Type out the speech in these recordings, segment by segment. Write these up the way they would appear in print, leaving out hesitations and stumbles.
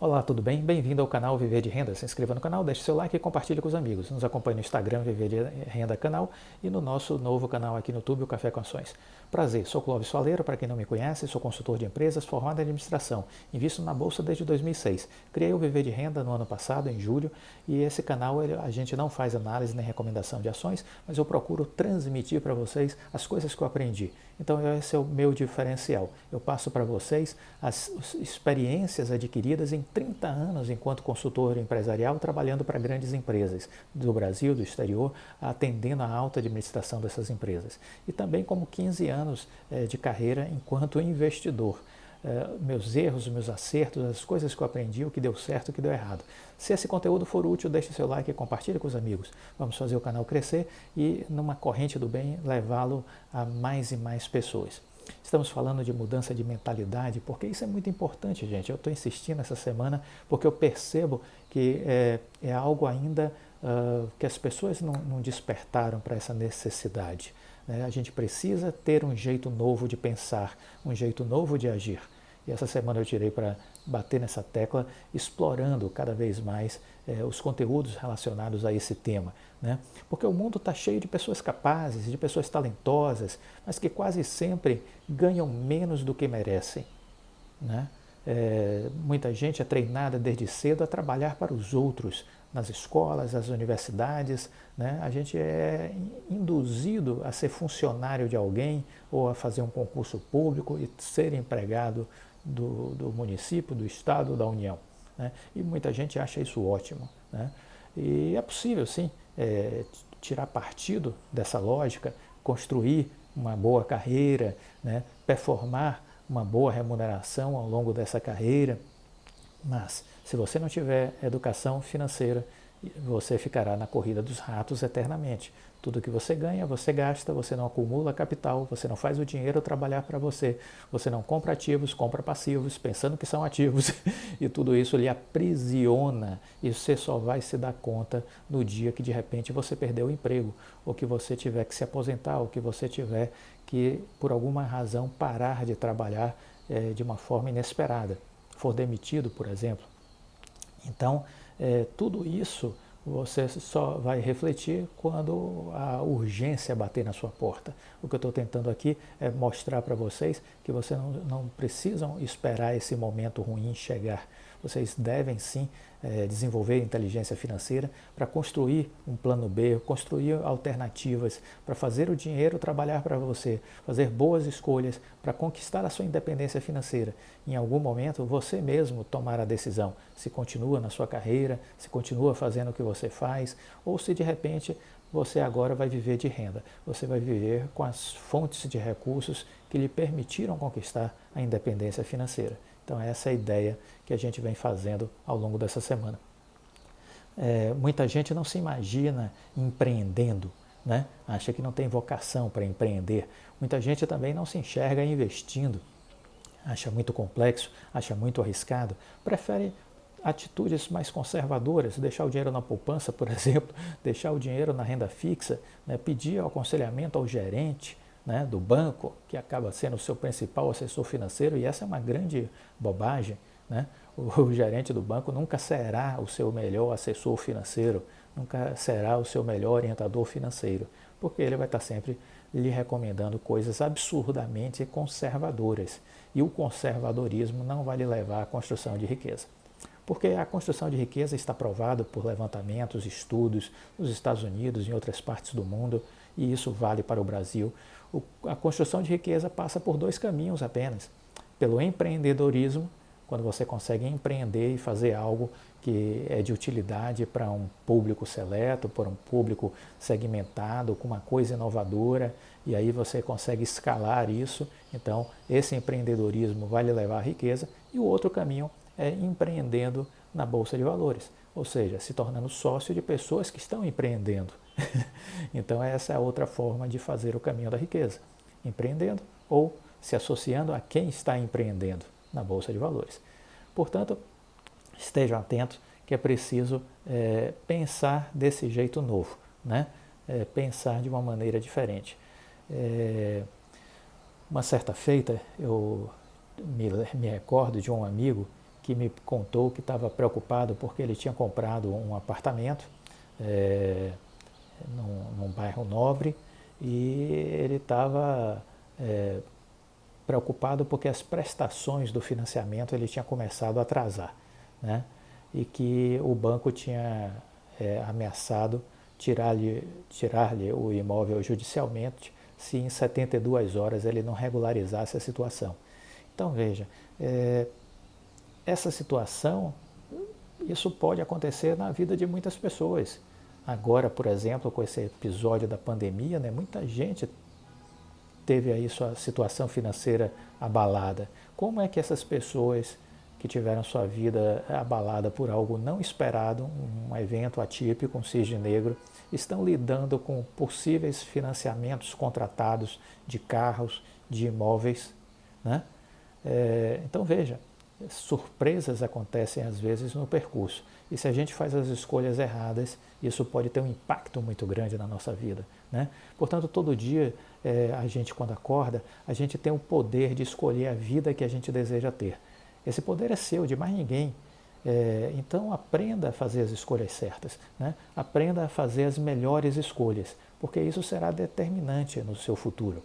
Olá, tudo bem? Bem-vindo ao canal Viver de Renda. Se inscreva no canal, deixe seu like e compartilhe com os amigos. Nos acompanhe no Instagram Viver de Renda Canal e no nosso novo canal aqui no YouTube, o Café com Ações. Prazer, sou Clóvis Faleiro, para quem não me conhece, sou consultor de empresas formado em administração. Invisto na Bolsa desde 2006. Criei o Viver de Renda no ano passado, em julho, e esse canal a gente não faz análise nem recomendação de ações, mas eu procuro transmitir para vocês as coisas que eu aprendi. Então esse é o meu diferencial. Eu passo para vocês as experiências adquiridas em 30 anos enquanto consultor empresarial, trabalhando para grandes empresas do Brasil, do exterior, atendendo a alta administração dessas empresas. E também como 15 anos de carreira enquanto investidor. Meus erros, meus acertos, as coisas que eu aprendi, o que deu certo, o que deu errado. Se esse conteúdo for útil, deixe seu like e compartilhe com os amigos. Vamos fazer o canal crescer e, numa corrente do bem, levá-lo a mais e mais pessoas. Estamos falando de mudança de mentalidade, porque isso é muito importante, gente. Eu estou insistindo essa semana porque eu percebo que é algo ainda que as pessoas não despertaram para essa necessidade. A gente precisa ter um jeito novo de pensar, um jeito novo de agir. E essa semana eu tirei para bater nessa tecla, explorando cada vez mais os conteúdos relacionados a esse tema. Porque o mundo está cheio de pessoas capazes, de pessoas talentosas, mas que quase sempre ganham menos do que merecem. Muita gente é treinada desde cedo a trabalhar para os outros, nas escolas, nas universidades. A gente é induzido a ser funcionário de alguém ou a fazer um concurso público e ser empregado do município, do estado, da União. E muita gente acha isso ótimo. E é possível, sim, tirar partido dessa lógica, construir uma boa carreira, performar uma boa remuneração ao longo dessa carreira, mas se você não tiver educação financeira, você ficará na corrida dos ratos eternamente. Tudo que você ganha, você gasta, você não acumula capital, você não faz o dinheiro trabalhar para você, você não compra ativos, compra passivos, pensando que são ativos, e tudo isso lhe aprisiona, e você só vai se dar conta no dia que de repente você perdeu o emprego, ou que você tiver que se aposentar, ou que você tiver que, por alguma razão, parar de trabalhar de uma forma inesperada, for demitido, por exemplo. Então, tudo isso você só vai refletir quando a urgência bater na sua porta. O que eu estou tentando aqui é mostrar para vocês que vocês não precisam esperar esse momento ruim chegar. Vocês devem sim desenvolver inteligência financeira para construir um plano B, construir alternativas, para fazer o dinheiro trabalhar para você, fazer boas escolhas, para conquistar a sua independência financeira. Em algum momento você mesmo tomará a decisão se continua na sua carreira, se continua fazendo o que você faz, ou se de repente você agora vai viver de renda. Você vai viver com as fontes de recursos que lhe permitiram conquistar a independência financeira. Então essa é a ideia que a gente vem fazendo ao longo dessa semana. Muita gente não se imagina empreendendo, acha que não tem vocação para empreender. Muita gente também não se enxerga investindo, acha muito complexo, acha muito arriscado, prefere atitudes mais conservadoras, deixar o dinheiro na poupança, por exemplo, deixar o dinheiro na renda fixa, pedir aconselhamento ao gerente do banco, que acaba sendo o seu principal assessor financeiro, e essa é uma grande bobagem. O gerente do banco nunca será o seu melhor assessor financeiro, nunca será o seu melhor orientador financeiro, porque ele vai estar sempre lhe recomendando coisas absurdamente conservadoras. E o conservadorismo não vai lhe levar à construção de riqueza. Porque a construção de riqueza está provada por levantamentos, estudos nos Estados Unidos e em outras partes do mundo, e isso vale para o Brasil. A construção de riqueza passa por dois caminhos apenas. Pelo empreendedorismo, quando você consegue empreender e fazer algo que é de utilidade para um público seleto, para um público segmentado, com uma coisa inovadora, e aí você consegue escalar isso. Então, esse empreendedorismo vai lhe levar à riqueza. E o outro caminho é empreendendo na Bolsa de Valores, ou seja, se tornando sócio de pessoas que estão empreendendo. Então essa é a outra forma de fazer o caminho da riqueza, empreendendo ou se associando a quem está empreendendo na Bolsa de Valores. Portanto, estejam atentos que é preciso pensar desse jeito novo, pensar de uma maneira diferente. Uma certa feita, eu me recordo de um amigo que me contou que estava preocupado porque ele tinha comprado um apartamento num bairro nobre e ele estava preocupado porque as prestações do financiamento ele tinha começado a atrasar, né? E que o banco tinha ameaçado tirar-lhe o imóvel judicialmente se em 72 horas ele não regularizasse a situação. Então veja, essa situação, isso pode acontecer na vida de muitas pessoas. Agora, por exemplo, com esse episódio da pandemia, né, muita gente teve aí sua situação financeira abalada. Como é que essas pessoas que tiveram sua vida abalada por algo não esperado, um evento atípico, um cisne negro, estão lidando com possíveis financiamentos contratados de carros, de imóveis, né? Então veja, surpresas acontecem às vezes no percurso. E se a gente faz as escolhas erradas, isso pode ter um impacto muito grande na nossa vida, né? Portanto, todo dia, a gente quando acorda, a gente tem o poder de escolher a vida que a gente deseja ter. Esse poder é seu, de mais ninguém. Então aprenda a fazer as escolhas certas, né? Aprenda a fazer as melhores escolhas, porque isso será determinante no seu futuro.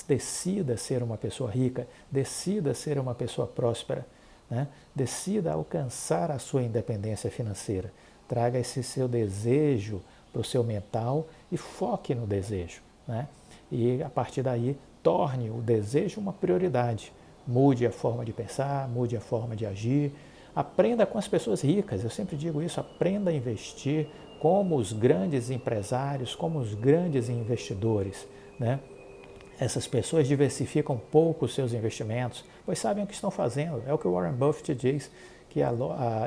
Decida ser uma pessoa rica, decida ser uma pessoa próspera, né? Decida alcançar a sua independência financeira. Traga esse seu desejo para o seu mental e foque no desejo, né? E a partir daí torne o desejo uma prioridade. Mude a forma de pensar, mude a forma de agir. Aprenda com as pessoas ricas, eu sempre digo isso, aprenda a investir como os grandes empresários, como os grandes investidores, né? Essas pessoas diversificam pouco os seus investimentos, pois sabem o que estão fazendo. É o que o Warren Buffett diz, que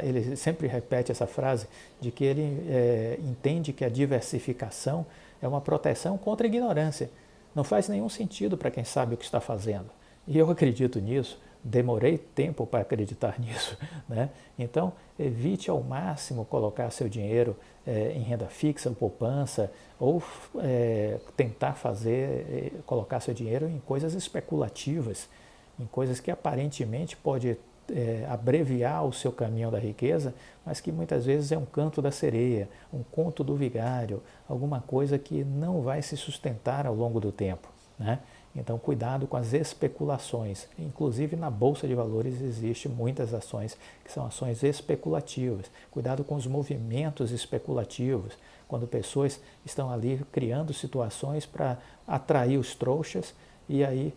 ele sempre repete essa frase, de que ele entende que a diversificação é uma proteção contra a ignorância. Não faz nenhum sentido para quem sabe o que está fazendo. E eu acredito nisso, demorei tempo para acreditar nisso, né? Então, evite ao máximo colocar seu dinheiro em renda fixa ou poupança, ou tentar colocar seu dinheiro em coisas especulativas, em coisas que aparentemente pode abreviar o seu caminho da riqueza, mas que muitas vezes é um canto da sereia, um conto do vigário, alguma coisa que não vai se sustentar ao longo do tempo, né? Então, cuidado com as especulações. Inclusive, na Bolsa de Valores existem muitas ações que são ações especulativas. Cuidado com os movimentos especulativos, quando pessoas estão ali criando situações para atrair os trouxas e aí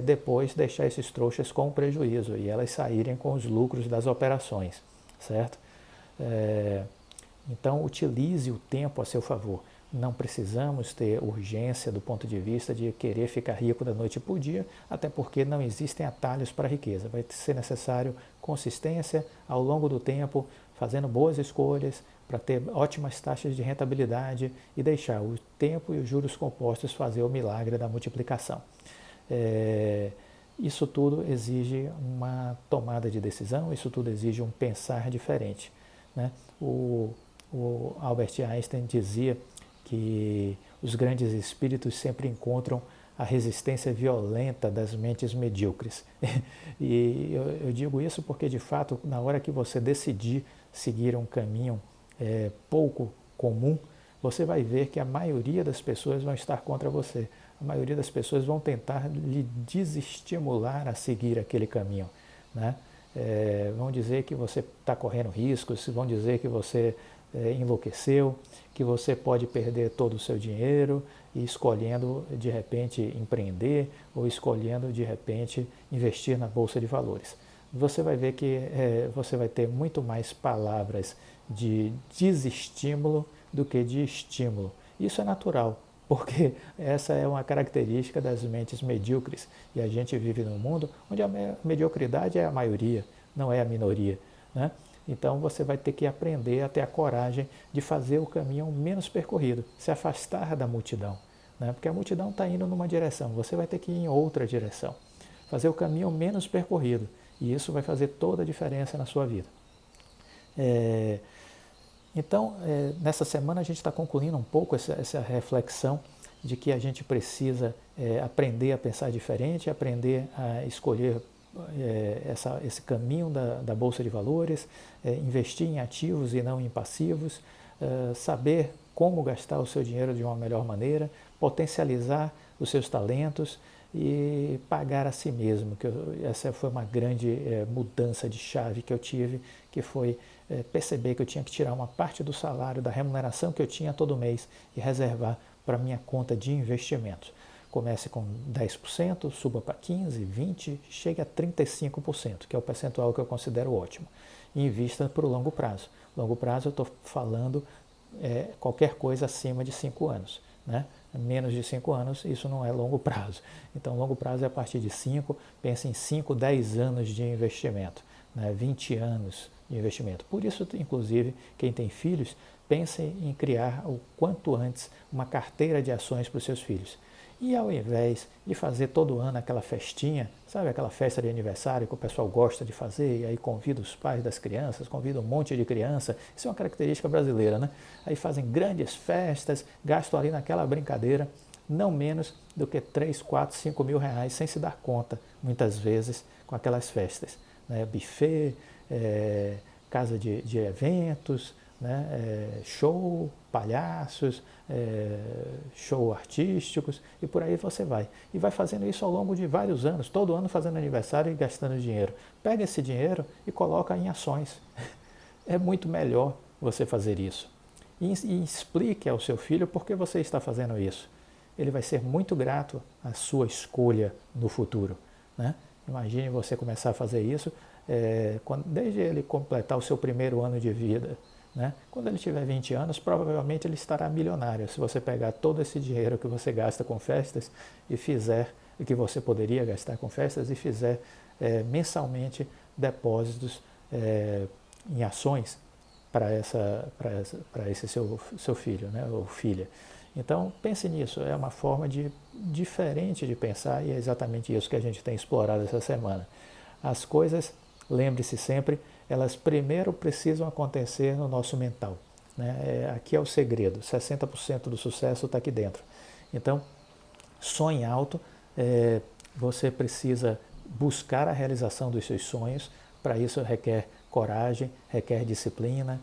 depois deixar esses trouxas com prejuízo e elas saírem com os lucros das operações, certo? Então, utilize o tempo a seu favor. Não precisamos ter urgência do ponto de vista de querer ficar rico da noite para o dia, até porque não existem atalhos para a riqueza. Vai ser necessário consistência ao longo do tempo, fazendo boas escolhas para ter ótimas taxas de rentabilidade e deixar o tempo e os juros compostos fazer o milagre da multiplicação. Isso tudo exige uma tomada de decisão, isso tudo exige um pensar diferente, né? O Albert Einstein dizia que os grandes espíritos sempre encontram a resistência violenta das mentes medíocres. E eu digo isso porque, de fato, na hora que você decidir seguir um caminho pouco comum, você vai ver que a maioria das pessoas vão estar contra você. A maioria das pessoas vão tentar lhe desestimular a seguir aquele caminho, né? Vão dizer que você está correndo riscos, vão dizer que você enlouqueceu, que você pode perder todo o seu dinheiro e escolhendo de repente empreender ou escolhendo de repente investir na Bolsa de Valores. Você vai ver que você vai ter muito mais palavras de desestímulo do que de estímulo. Isso é natural, porque essa é uma característica das mentes medíocres e a gente vive num mundo onde a mediocridade é a maioria, não é a minoria, né? Então você vai ter que aprender a ter a coragem de fazer o caminho menos percorrido, se afastar da multidão, né? Porque a multidão está indo numa direção, você vai ter que ir em outra direção, fazer o caminho menos percorrido, e isso vai fazer toda a diferença na sua vida. Então, nessa semana a gente está concluindo um pouco essa reflexão de que a gente precisa aprender a pensar diferente, aprender a escolher esse caminho da Bolsa de Valores, investir em ativos e não em passivos, saber como gastar o seu dinheiro de uma melhor maneira, potencializar os seus talentos e pagar a si mesmo. Essa foi uma grande mudança de chave que eu tive, que foi perceber que eu tinha que tirar uma parte do salário, da remuneração que eu tinha todo mês e reservar para minha conta de investimentos. Comece com 10%, suba para 15%, 20%, chegue a 35%, que é o percentual que eu considero ótimo. E invista para o longo prazo. Longo prazo eu estou falando qualquer coisa acima de 5 anos. Né? Menos de 5 anos, isso não é longo prazo. Então, longo prazo é a partir de 5, pense em 5, 10 anos de investimento, né? 20 anos de investimento. Por isso, inclusive, quem tem filhos, pense em criar o quanto antes uma carteira de ações para os seus filhos. E ao invés de fazer todo ano aquela festinha, sabe aquela festa de aniversário que o pessoal gosta de fazer, e aí convida os pais das crianças, convida um monte de criança, isso é uma característica brasileira, né? Aí fazem grandes festas, gastam ali naquela brincadeira não menos do que 3, 4, 5 mil reais sem se dar conta, muitas vezes, com aquelas festas. Né? Buffet, casa de eventos, né? Show, palhaços, show artísticos e por aí você vai. E vai fazendo isso ao longo de vários anos, todo ano fazendo aniversário e gastando dinheiro. Pega esse dinheiro e coloca em ações. É muito melhor você fazer isso. E explique ao seu filho por que você está fazendo isso. Ele vai ser muito grato à sua escolha no futuro. Né? Imagine você começar a fazer isso desde ele completar o seu primeiro ano de vida. Né? Quando ele tiver 20 anos, provavelmente ele estará milionário. Se você pegar todo esse dinheiro que você gasta com festas e que você poderia gastar com festas e fizer mensalmente depósitos em ações para esse seu filho, né? Ou filha. Então pense nisso, é uma forma diferente de pensar e é exatamente isso que a gente tem explorado essa semana. As coisas, lembre-se sempre, elas primeiro precisam acontecer no nosso mental. Né? Aqui é o segredo, 60% do sucesso está aqui dentro. Então, sonhe alto, você precisa buscar a realização dos seus sonhos, para isso requer coragem, requer disciplina,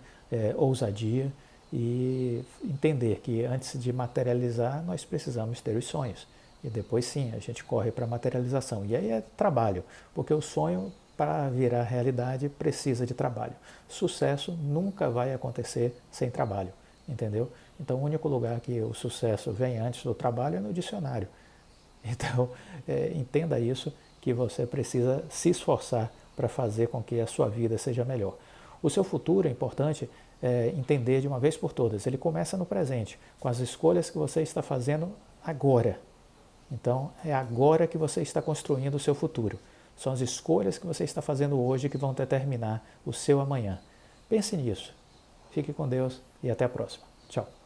ousadia e entender que antes de materializar nós precisamos ter os sonhos. E depois sim, a gente corre para a materialização. E aí é trabalho, porque o sonho, para virar realidade, precisa de trabalho. Sucesso nunca vai acontecer sem trabalho, entendeu? Então o único lugar que o sucesso vem antes do trabalho é no dicionário. Então entenda isso, que você precisa se esforçar para fazer com que a sua vida seja melhor. O seu futuro é importante entender de uma vez por todas. Ele começa no presente, com as escolhas que você está fazendo agora. Então é agora que você está construindo o seu futuro. São as escolhas que você está fazendo hoje que vão determinar o seu amanhã. Pense nisso. Fique com Deus e até a próxima. Tchau.